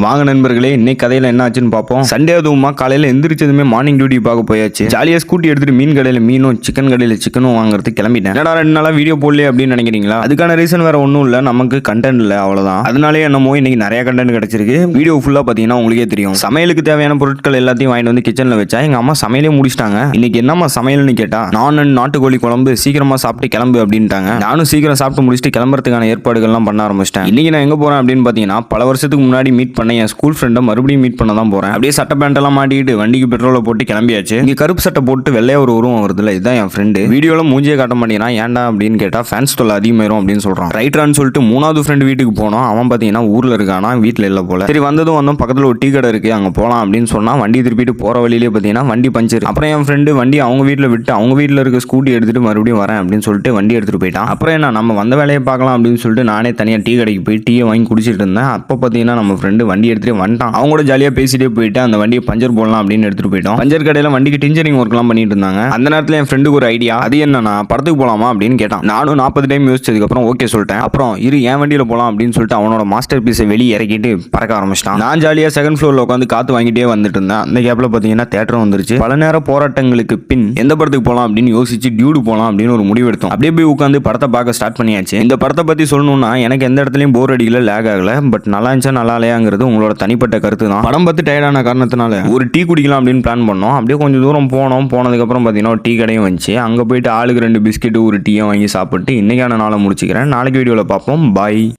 வாங்க நண்பர்களே, இன்னைக்கு கதையில என்ன ஆச்சுன்னு பார்ப்போம். சண்டே அதுவுமா காலையில எந்திரிச்சதுமே மார்னிங் டியூட்டி பார்க்க போயாச்சு. ஜாலியா ஸ்கூட்டி எடுத்துட்டு மீன் கடையில மீனும் சிக்கன் கடையில சிக்கனும் வாங்குறதுக்கு கிளம்பிட்டேன். என்னடா 2 நாளா வீடியோ போடலையே அப்படின்னு நினைக்கிறீங்களா? அதுக்கான ரீசன் வேற ஒன்றும் இல்லை, நமக்கு கண்டென்ட் இல்லை, அவ்வளவுதான். அதனாலே என்னமோ இன்னைக்கு நிறைய கண்டென்ட் கிடைச்சிருக்கு. வீடியோ ஃபுல்லா பாத்தீங்கன்னா உங்களுக்கே தெரியும். சமையலுக்கு தேவையான பொருட்கள் எல்லாத்தையும் வாங்கிட்டு வந்து கிச்சன்ல வச்சா எங்க அம்மா சமையலே முடிச்சிட்டாங்க. இன்னைக்கு என்னம்மா சமையல்னு கேட்டா, நான் நாட்டுக்கோழி குழம்பு சீக்கிரமா சாப்பிட்டு கிளம்பு அப்படின்ட்டாங்க. நானும் சீக்கிரம் சாப்பிட்டு முடிச்சுட்டு கிளம்புறதுக்கான ஏற்பாடுகள்லாம் பண்ண ஆரம்பிச்சிட்டேன். இன்னைக்கு நான் எங்க போறேன் அப்படின்னு பாத்தீங்கன்னா, பல வருஷத்துக்கு முன்னாடி மீட் பண்ண என் ஸ்கூல் ஃப்ரெண்டை மறுபடியும் மீட் பண்ண தான் போறேன். அப்படியே சட்டை பேண்ட் எல்லாம் மாட்டிட்டு வண்டிக்கு பெட்ரோலை போட்டு கிளம்பியாச்சு. இங்க கருப்பு சட்டை போட்டு வெள்ளையா ஒரு உருவம் வருதுல, இதுதான் என் ஃப்ரெண்டு. வீடியோல மூஞ்சியே காட்ட மாட்டேங்கிறான். ஏன்டா அப்படின்னு கேட்டா ஃபேன்ஸ் தொல்லை அதிகமாயிரும் அப்படின்னு சொல்றான். ரைட்ரான்னு சொல்லிட்டு 3வது ஃப்ரெண்டு வீட்டுக்கு போனோம். அவன் பாத்தீங்கன்னா ஊர்ல இருக்கானா, வீட்டுல இல்ல போல. சரி வந்ததும் பக்கத்துல ஒரு டீ கடை இருக்கு, அங்க போலாம் அப்படின்னு சொன்னா வண்டி திருப்பிட்டு போற வழியிலே பாத்தீங்கன்னா வண்டி பஞ்சர். அப்புறம் என் ஃப்ரெண்டு வண்டி அவங்க வீட்டுல விட்டு அவங்க வீட்டுல இருக்க ஸ்கூட்டி எடுத்துட்டு மறுபடியும் வரேன் அப்படின்னு சொல்லிட்டு வண்டி எடுத்துட்டு போயிட்டான். அப்புறம் என்ன, நம்ம வந்த வேலையை பார்க்கலாம் அப்படின்னு சொல்லிட்டு நானே தனியா டீ கடைக்கு போய் டீயை வாங்கி குடிச்சிட்டு இருந்தேன். அப்போ பாத்தீங்கன்னா நம்ம ஃப்ரெண்டு வண்டி எடுத்துட்டு வந்துட்டான். அவங்க கூட ஜாலியா பேசிட்டே போயிட்டு அந்த வண்டியை பஞ்சர் போடலாம் அப்படின்னு எடுத்துட்டு போயிட்டோம். பஞ்சர் கடையில வண்டிக்கு டிஞ்சரிங் ஒர்க்லாம் பண்ணிட்டு இருந்தாங்க. அந்த நேரத்துல என் ஃப்ரெண்டுக்கு ஒரு ஐடியா. அது என்னன்னா, படத்துக்கு போலாமா அப்படின்னு கேட்டான். நானும் 40 டைம் யோசிச்சதுக்கு அப்புறம் ஓகே சொல்லிட்டேன். அப்புறம் என் வண்டியில போலாம் அப்படின்னு சொல்லிட்டு அவனோட மாஸ்டர் பீஸை வெளியே இறக்கிட்டு பறக்க ஆரம்பிச்சிட்டான். நான் ஜாலியா செகண்ட் ஃப்ளோர்ல உட்காந்து காத்து வாங்கிட்டே வந்துட்டு இருந்தேன். அந்த கேப்ல பாத்தீங்கன்னா தியேட்டரும் வந்துருச்சு. பல நேர போராட்டங்களுக்கு பின் எந்த படத்துக்கு போலாம் அப்படின்னு யோசிச்சு டியூடு போலாம் அப்படின்னு ஒரு முடிவு எடுத்தோம். அப்படியே போய் உட்காந்து படத்தை பார்க்க ஸ்டார்ட் பண்ணியாச்சு. இந்த படத்தை பத்தி சொல்லணும்னா எனக்கு எந்த இடத்துலயும் போர் அடிக்கல, லேக் ஆகல. பட் நல்லா இருந்துச்சா நல்லா இல்லையாங்கிறது உங்களோட தனிப்பட்ட கருத்து தான். படம் பார்த்து டயர்டான காரணத்தினால ஒரு டீ குடிக்கலாம் அப்படின்னு பிளான் பண்ணோம். அப்படியே கொஞ்சம் தூரம் போனதுக்கு அப்புறம் பாத்தீங்கன்னா ஒரு டீ கடையும் வந்துச்சு. அங்க போயிட்டு ஆளுக்கு 2 பிஸ்கெட் ஒரு டீயும் வாங்கி சாப்பிட்டு இன்னைக்கான நாளை முடிச்சுக்கிறேன். நாளைக்கு வீடியோல பார்ப்போம். பாய்.